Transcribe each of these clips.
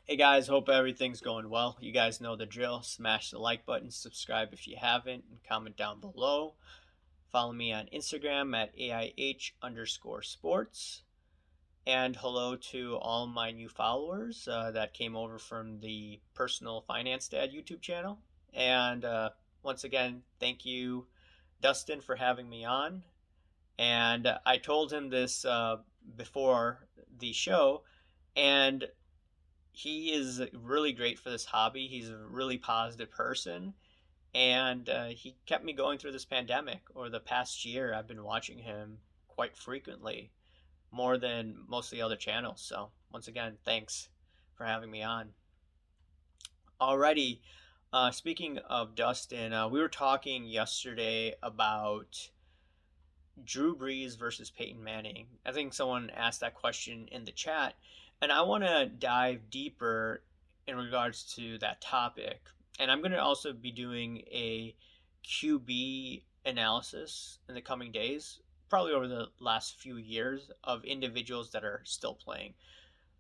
Hey guys, hope everything's going well. You guys know the drill. Smash the like button, subscribe if you haven't, and comment down below. Follow me on Instagram at AIH_sports. And hello to all my new followers that came over from the Personal Finance Dad YouTube channel. And once again, thank you, Dustin, for having me on. And I told him this before the show, and he is really great for this hobby. He's a really positive person, and he kept me going through this pandemic. Or the past year, I've been watching him quite frequently, more than most of the other channels. So once again, thanks for having me on. Alrighty, speaking of Dustin, we were talking yesterday about Drew Brees versus Peyton Manning. I think someone asked that question in the chat, and I want to dive deeper in regards to that topic. And I'm going to also be doing a QB analysis in the coming days, probably over the last few years, of individuals that are still playing.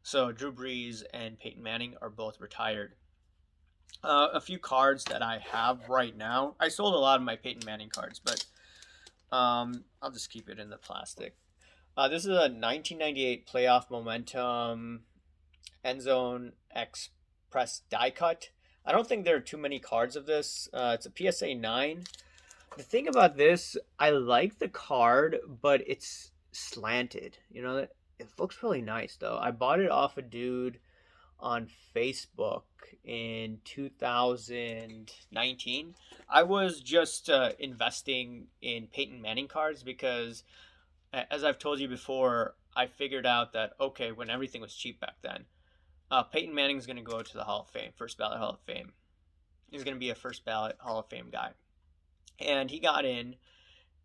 So Drew Brees and Peyton Manning are both retired. A few cards that I have right now. I sold a lot of my Peyton Manning cards, but I'll just keep it in the plastic. This is a 1998 playoff momentum end zone express die cut. I don't think there are too many cards of this. It's a PSA 9. The thing about this, I like the card, but it's slanted. It looks really nice though. I bought it off a dude on Facebook in 2019. I was just investing in Peyton Manning cards because, as I've told you before, I figured out that, okay, when everything was cheap back then, Peyton Manning's going to go to the Hall of Fame, first ballot Hall of Fame. He's going to be a first ballot Hall of Fame guy. And he got in,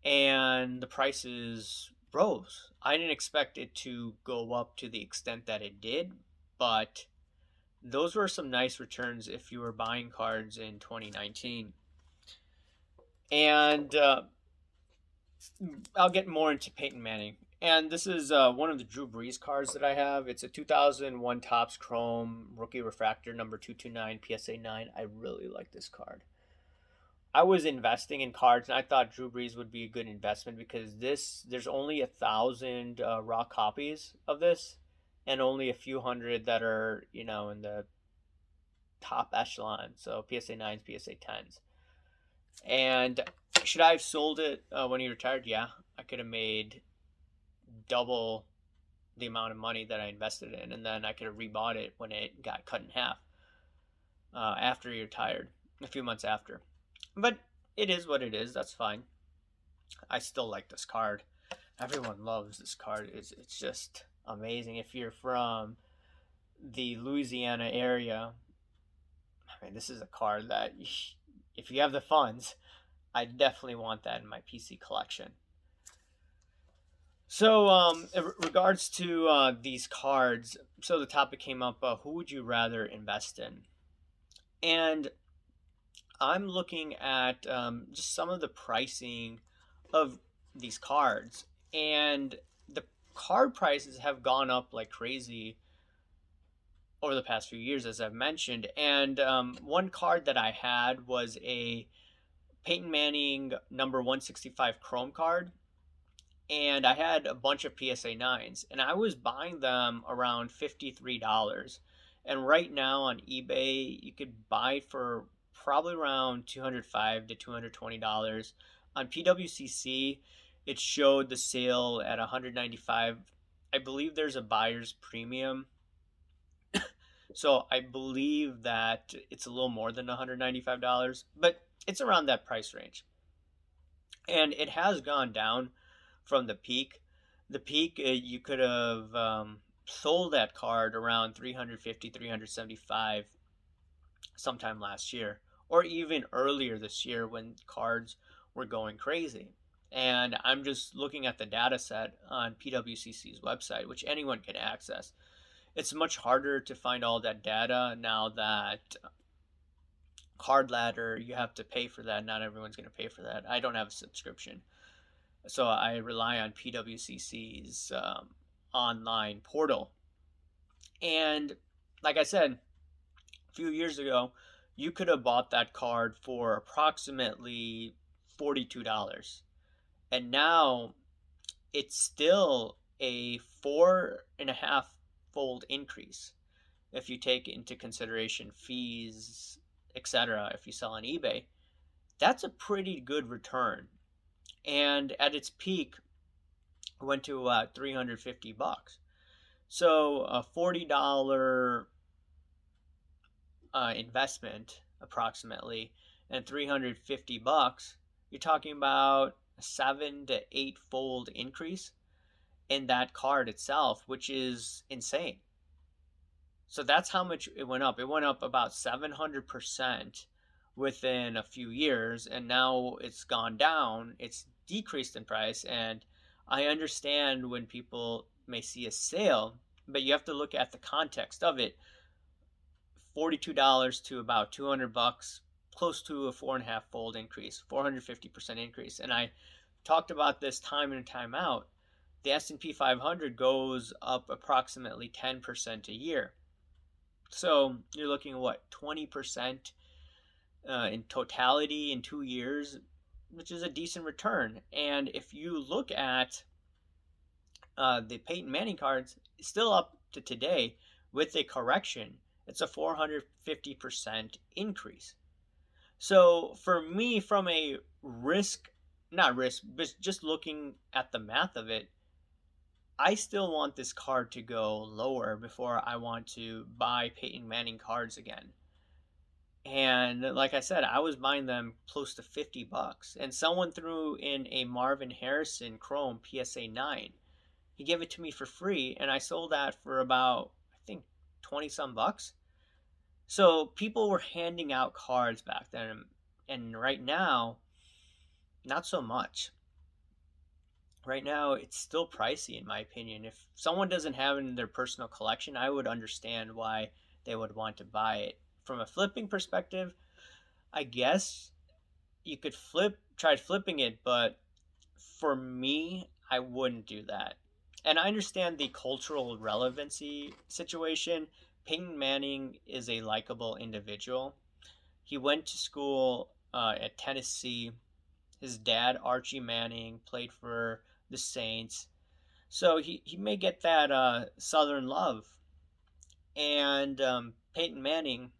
and the prices rose. I didn't expect it to go up to the extent that it did, but those were some nice returns if you were buying cards in 2019. And I'll get more into Peyton Manning. And this is one of the Drew Brees cards that I have. It's a 2001 Topps Chrome Rookie Refractor number 229 PSA 9. I really like this card. I was investing in cards, and I thought Drew Brees would be a good investment because there's only 1,000 raw copies of this, and only a few hundred that are in the top echelon. So PSA 9s, PSA 10s. And should I have sold it when he retired? Yeah, I could have made double the amount of money that I invested in, and then I could have rebought it when it got cut in half after he retired, a few months after. But it is what it is. That's fine. I still like this card. Everyone loves this card. It's just amazing. If you're from the Louisiana area, I mean, this is a card that, if you have the funds, I definitely want that in my PC collection. So, in regards to these cards, so the topic came up: who would you rather invest in? And I'm looking at just some of the pricing of these cards, and the card prices have gone up like crazy over the past few years, as I've mentioned. And one card that I had was a Peyton Manning number 165 Chrome card, and I had a bunch of PSA 9s, and I was buying them around $53. And right now on eBay, you could buy it for probably around $205 to $220. On PWCC, it showed the sale at $195. I believe there's a buyer's premium. So I believe that it's a little more than $195, but it's around that price range. And it has gone down from the peak. The peak, you could have sold that card around 350, 375 sometime last year, or even earlier this year when cards were going crazy. And I'm just looking at the data set on PWCC's website, which anyone can access. It's much harder to find all that data now that Card Ladder, you have to pay for that. Not everyone's going to pay for that. I don't have a subscription, so I rely on PWCC's online portal. And like I said, few years ago, you could have bought that card for approximately $42. And now it's still a 4.5 fold increase if you take into consideration fees, etc. If you sell on eBay, that's a pretty good return. And at its peak, it went to about $350. So a $40 investment approximately, and $350, you're talking about a 7 to 8 fold increase in that card itself, which is insane. So that's how much it went up. It went up about 700% within a few years, and now it's gone down. It's decreased in price, and I understand when people may see a sale, but you have to look at the context of it. $42 to about $200, close to a 4.5 fold increase, 450% increase. And I talked about this time in and time out. The S&P 500 goes up approximately 10% a year. So you're looking at what, 20% in totality in 2 years, which is a decent return. And if you look at the Peyton Manning cards, still up to today with a correction, it's a 450% increase. So for me, from a not risk, but just looking at the math of it, I still want this card to go lower before I want to buy Peyton Manning cards again. And like I said, I was buying them close to $50. And someone threw in a Marvin Harrison Chrome PSA 9. He gave it to me for free, and I sold that for about, I think, 20 some bucks. So people were handing out cards back then, and right now, not so much. Right now, it's still pricey, in my opinion. If someone doesn't have it in their personal collection, I would understand why they would want to buy it. From a flipping perspective, I guess you could try flipping it, but for me, I wouldn't do that. And I understand the cultural relevancy situation. Peyton Manning is a likable individual. He went to school at Tennessee. His dad, Archie Manning, played for the Saints. So he may get that Southern love. And Peyton Manning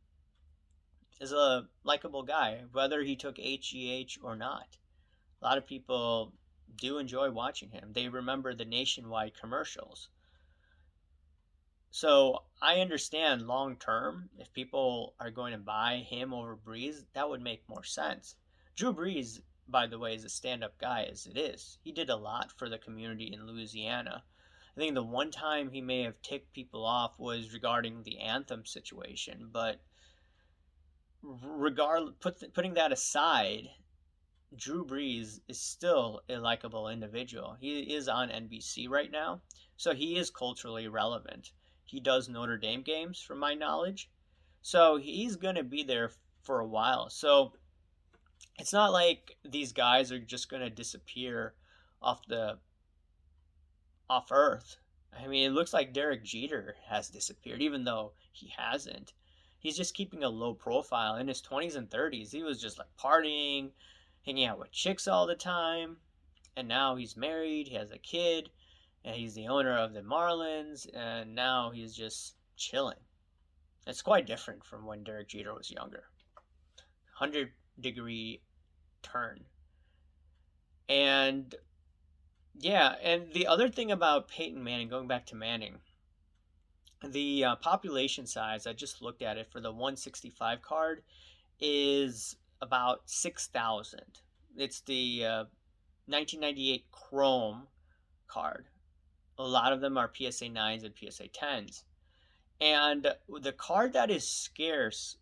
is a likable guy, whether he took HGH or not. A lot of people do enjoy watching him. They remember the nationwide commercials. So I understand long term, if people are going to buy him over Brees, that would make more sense. Drew Brees, by the way, is a stand-up guy as it is. He did a lot for the community in Louisiana. I think the one time he may have ticked people off was regarding the anthem situation, but putting that aside, Drew Brees is still a likable individual. He is on NBC right now, so he is culturally relevant. He does Notre Dame games, from my knowledge, so he's going to be there for a while. So it's not like these guys are just going to disappear off the off Earth. I mean, it looks like Derek Jeter has disappeared, even though he hasn't. He's just keeping a low profile. In his 20s and 30s, he was just like partying, hanging out with chicks all the time. And now he's married, he has a kid, and he's the owner of the Marlins, and now he's just chilling. It's quite different from when Derek Jeter was younger. 100-degree turn. And yeah, and the other thing about Peyton Manning, going back to Manning, the population size, I just looked at it for the 165 card, is about 6,000. It's the 1998 Chrome card. A lot of them are PSA 9s and PSA 10s. And the card that is scarce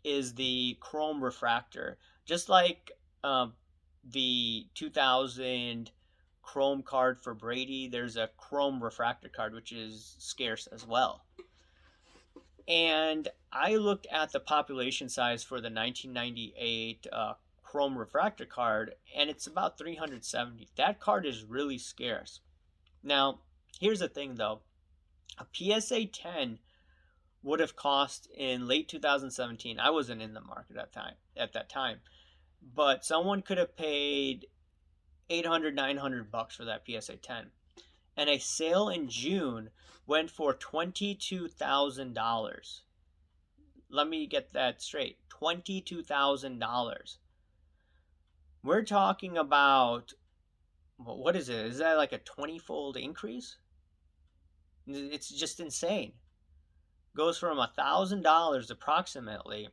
is the Chrome Refractor. Just like the 2000 Chrome card for Brady, there's a Chrome Refractor card, which is scarce as well. And I looked at the population size for the 1998 Chrome Refractor card, and it's about 370. That card is really scarce. Now, here's the thing though. A PSA 10 would have cost in late 2017. I wasn't in the market at that time, but someone could have paid 800, $900 for that PSA 10. And a sale in June went for $22,000. Let me get that straight. $22,000. We're talking about, what is it? Is that like a 20-fold increase? It's just insane. Goes from $1,000 approximately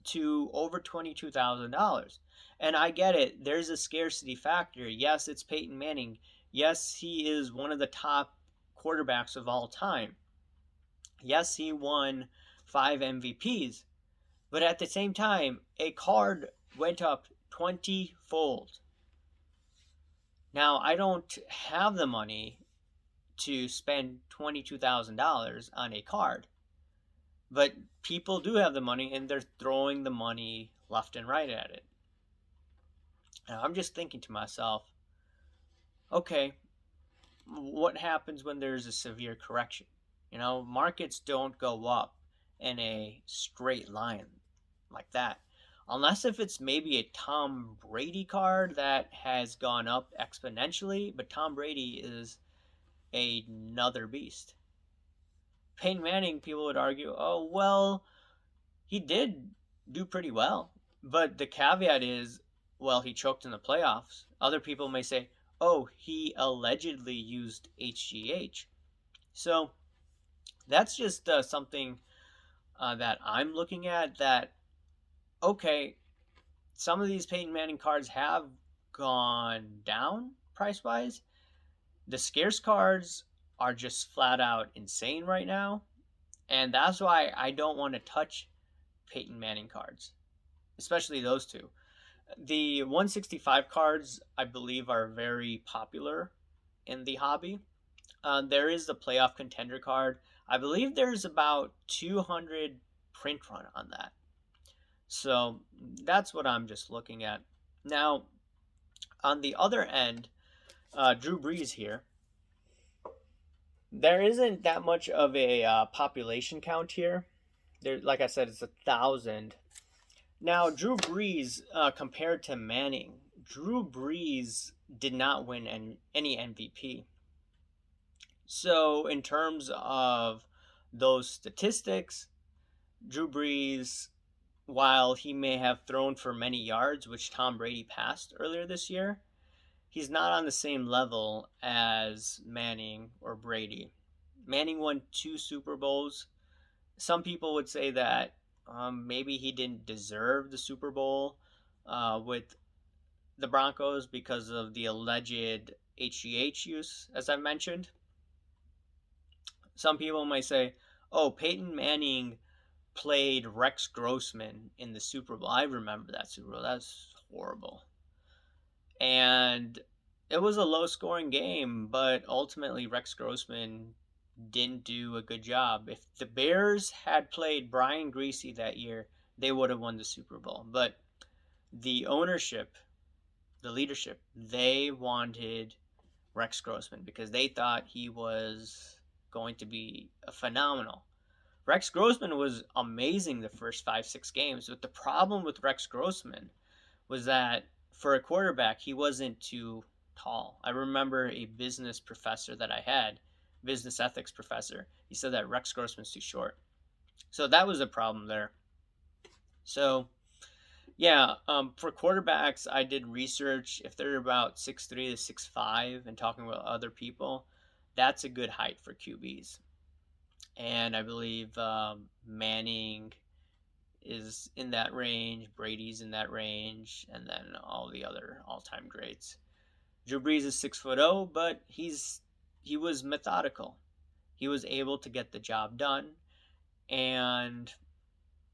to over $22,000. And I get it. There's a scarcity factor. Yes, it's Peyton Manning. Yes, he is one of the top quarterbacks of all time. Yes, he won 5 MVPs. But at the same time, a card went up 20-fold. Now, I don't have the money to spend $22,000 on a card. But people do have the money, and they're throwing the money left and right at it. And I'm just thinking to myself, okay, what happens when there's a severe correction? Markets don't go up in a straight line like that. Unless if it's maybe a Tom Brady card that has gone up exponentially, but Tom Brady is another beast. Peyton Manning, people would argue, oh, well, he did do pretty well. But the caveat is, well, he choked in the playoffs. Other people may say, oh, he allegedly used HGH. So that's just something that I'm looking at, that, okay, some of these Peyton Manning cards have gone down price-wise. The scarce cards are just flat out insane right now. And that's why I don't want to touch Peyton Manning cards, especially those two. The 165 cards, I believe, are very popular in the hobby. There is the playoff contender card. I believe there's about 200 print run on that. So that's what I'm just looking at. Now, on the other end, Drew Brees here. There isn't that much of a population count here. There, like I said, it's 1,000. Now, Drew Brees, compared to Manning, Drew Brees did not win any MVP. So, in terms of those statistics, Drew Brees, while he may have thrown for many yards, which Tom Brady passed earlier this year, he's not on the same level as Manning or Brady. Manning won 2 Super Bowls. Some people would say that maybe he didn't deserve the Super Bowl with the Broncos because of the alleged HGH use, as I mentioned. Some people might say, oh, Peyton Manning played Rex Grossman in the Super Bowl. I remember that Super Bowl. That's horrible. And it was a low-scoring game, but ultimately Rex Grossman didn't do a good job. If the Bears had played Brian Griese that year, they would have won the Super Bowl. But the ownership, the leadership, they wanted Rex Grossman because they thought he was going to be phenomenal. Rex Grossman was amazing the first 5-6 games, but the problem with Rex Grossman was that for a quarterback, he wasn't too tall. I remember a business professor that I had, business ethics professor, he said that Rex Grossman's too short. So that was a problem there. So, yeah, for quarterbacks, I did research. If they're about 6'3" to 6'5", and talking with other people, that's a good height for QBs. And I believe Manning is in that range, Brady's in that range, and then all the other all-time greats. Drew Brees is 6'0", but he was methodical. He was able to get the job done, and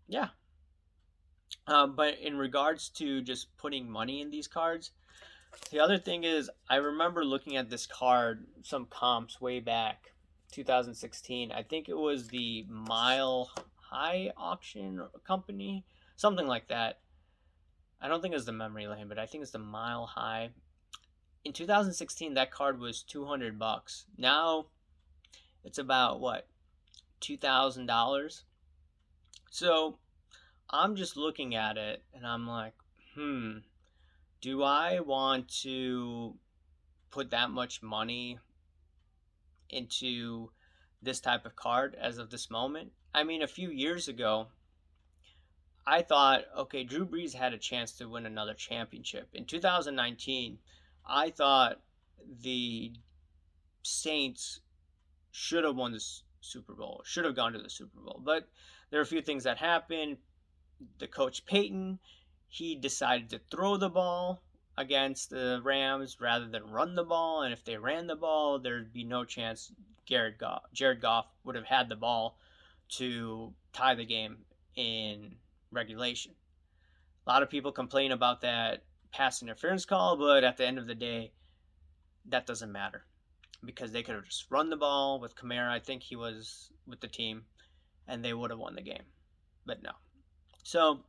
yeah. But in regards to just putting money in these cards, the other thing is I remember looking at this card, some comps way back, 2016. I think it was the Mile High Auction Company, something like that. I don't think it's the Memory Lane, but I think it's the Mile High. In 2016, that card was $200. Now it's about what, $2,000. So I'm just looking at it and I'm like, do I want to put that much money into this type of card as of this moment? I mean, a few years ago, I thought, okay, Drew Brees had a chance to win another championship. In 2019, I thought the Saints should have won the Super Bowl, should have gone to the Super Bowl. But there are a few things that happened. The coach Peyton, he decided to throw the ball against the Rams rather than run the ball. And if they ran the ball, there'd be no chance Jared Goff would have had the ball to tie the game in regulation. A lot of people complain about that pass interference call, but at the end of the day, that doesn't matter because they could have just run the ball with Kamara. I think he was with the team, and they would have won the game. But no. So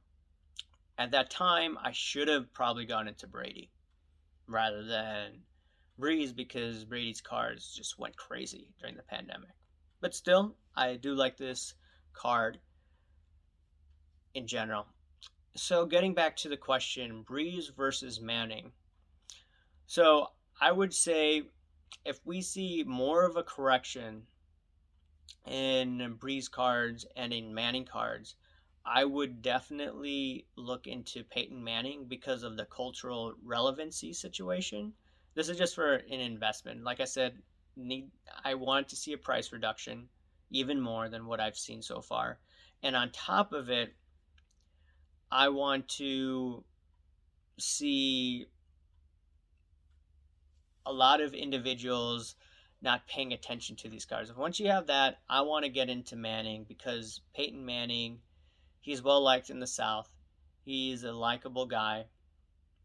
at that time, I should have probably gone into Brady rather than Brees because Brady's cards just went crazy during the pandemic. But still, I do like this card in general. So getting back to the question, Brees versus Manning. So I would say if we see more of a correction in Brees cards and in Manning cards, I would definitely look into Peyton Manning because of the cultural relevancy situation. This is just for an investment. Like I said, I want to see a price reduction even more than what I've seen so far. And on top of it, I want to see a lot of individuals not paying attention to these cards. Once you have that, I want to get into Manning because Peyton Manning, he's well liked in the South. He's a likable guy,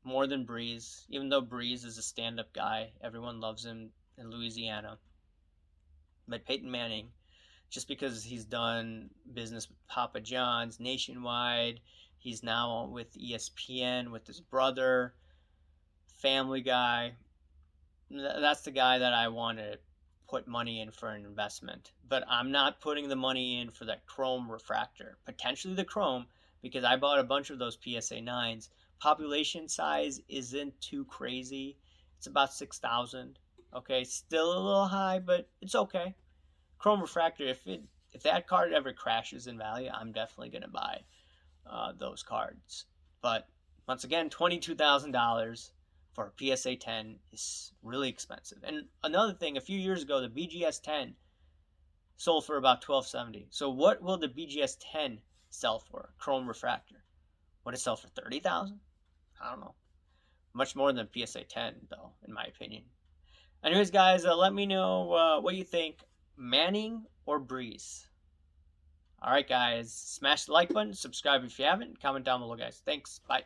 more than Brees, even though Brees is a stand up guy. Everyone loves him in Louisiana. But Peyton Manning, just because he's done business with Papa John's nationwide, he's now with ESPN with his brother, Family Guy. That's the guy that I want to put money in for an investment. But I'm not putting the money in for that chrome refractor. Potentially the chrome, because I bought a bunch of those PSA 9s. Population size isn't too crazy. It's about 6,000. Okay, still a little high, but it's okay. Chrome refractor, if that card ever crashes in value, I'm definitely going to buy those cards. But once again, $22,000 for a PSA 10 is really expensive. And another thing, a few years ago, the BGS 10 sold for about $1,270. So what will the BGS 10 sell for? Chrome refractor. Would it sell for $30,000? I don't know. Much more than PSA 10, though, in my opinion. Anyways, guys, let me know what you think. Manning or Brees? All right, guys. Smash the like button. Subscribe if you haven't. Comment down below, guys. Thanks. Bye.